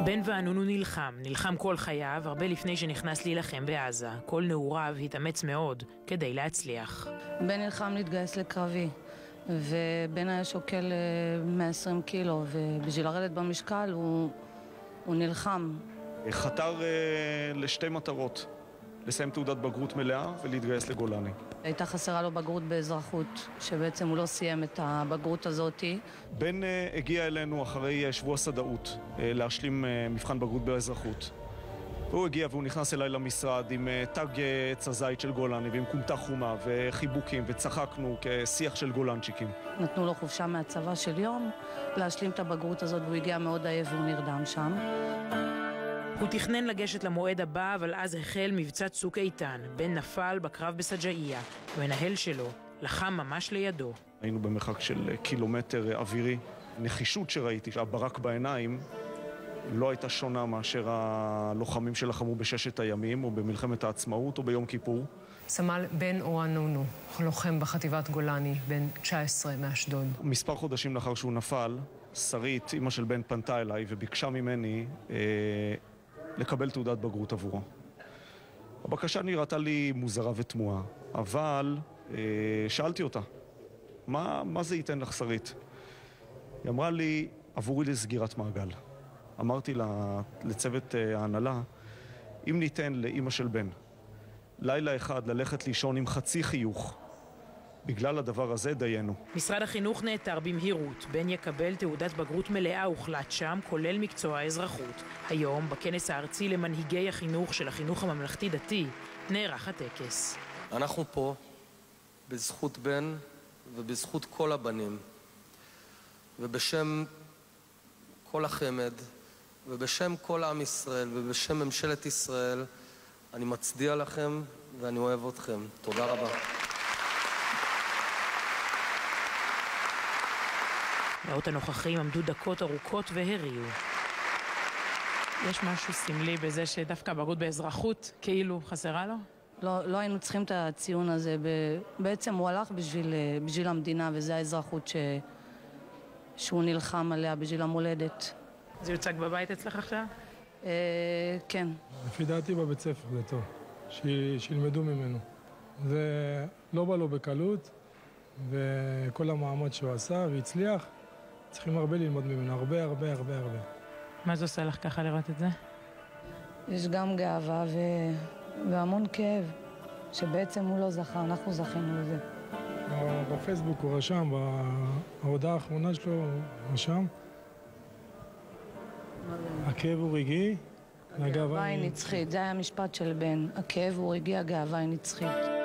בן וענון הוא נלחם כל חייו, הרבה לפני שנכנס להילחם בעזה. כל נעוריו התאמץ מאוד כדי להצליח. בן נלחם להתגייס לקרבי, ובן היה שוקל 120 קילו, ובשביל לרדת במשקל הוא נלחם. חתר לשתי מטרות, לסיים תעודת בגרות מלאה ולהתגייס לגולני. הייתה חסרה לו בגרות באזרחות, שבעצם הוא לא סיים את הבגרות הזאת. בן הגיע אלינו אחרי שבוע סדאות להשלים מבחן בגרות באזרחות. והוא הגיע והוא נכנס אליי למשרד עם תג עץ הזית של גולני ועם קומטה חומה וחיבוקים וצחקנו כשיח של גולנצ'יקים. נתנו לו חופשה מהצבא של יום להשלים את הבגרות הזאת והוא הגיע מאוד עייף והוא נרדם שם. הוא תכנן לגשת למועד הבא, אבל אז החל מבצע צוק איתן. בן נפל בקרב בסג'איה. המנהל שלו לחם ממש לידו. היינו במרחק של קילומטר אווירי. נחישות שראיתי, שהברק בעיניים, לא הייתה שונה מאשר הלוחמים שלחמו בששת הימים, או במלחמת העצמאות, או ביום כיפור. סמל בן וענון, לוחם בחטיבת גולני, בן 19 מאשדוד. מספר חודשים לאחר שהוא נפל, שרית, אמא של בן, פנתה אליי וביקשה ממני לקבל תעודת בגרות עבורו. הבקשה נראתה לי מוזרה ותמוהה, אבל שאלתי אותה, מה זה ייתן לך, שרית? היא אמרה לי, עבורי לסגירת מעגל. אמרתי לצוות ההנהלה, אם ניתן לאמא של בן לילה אחד ללכת לישון עם חצי חיוך, בגלל הדבר הזה דיינו. משרד החינוך נעתר במהירות. בן יקבל תעודת בגרות מלאה, הוחלט שם, כולל מקצוע האזרחות. היום, בכנס הארצי למנהיגי החינוך של החינוך הממלכתי-דתי, נערך הטקס. אנחנו פה בזכות בן ובזכות כל הבנים, ובשם כל החמד, ובשם כל עם ישראל, ובשם ממשלת ישראל, אני מצדיע לכם ואני אוהב אתכם. תודה רבה. מאות הנוכחים עמדו דקות ארוכות והריעו. יש משהו סמלי בזה שדווקא בגרות באזרחות כאילו חסרה לו? לא היינו צריכים את הציון הזה. בעצם הוא הלך בשביל המדינה, וזה האזרחות שהוא נלחם עליה בשביל המולדת. זה יוצג בבית אצלך עכשיו? כן. לפי דעתי בבית ספר זה טוב, שילמדו ממנו. זה לא בא לו בקלות, וכל המאמץ שהוא עשה והצליח, צריכים הרבה ללמוד ממנו, הרבה. מה זה עושה לך ככה לראות את זה? יש גם גאווה והמון כאב, שבעצם הוא לא זכה, אנחנו זכינו לזה. בפייסבוק הוא רשם, בהודעה האחרונה שלו הוא רשם. הכאב הוא רגעי, הגאווה היא נצחית, זה היה המשפט של בן. הכאב הוא רגעי, הגאווה היא נצחית.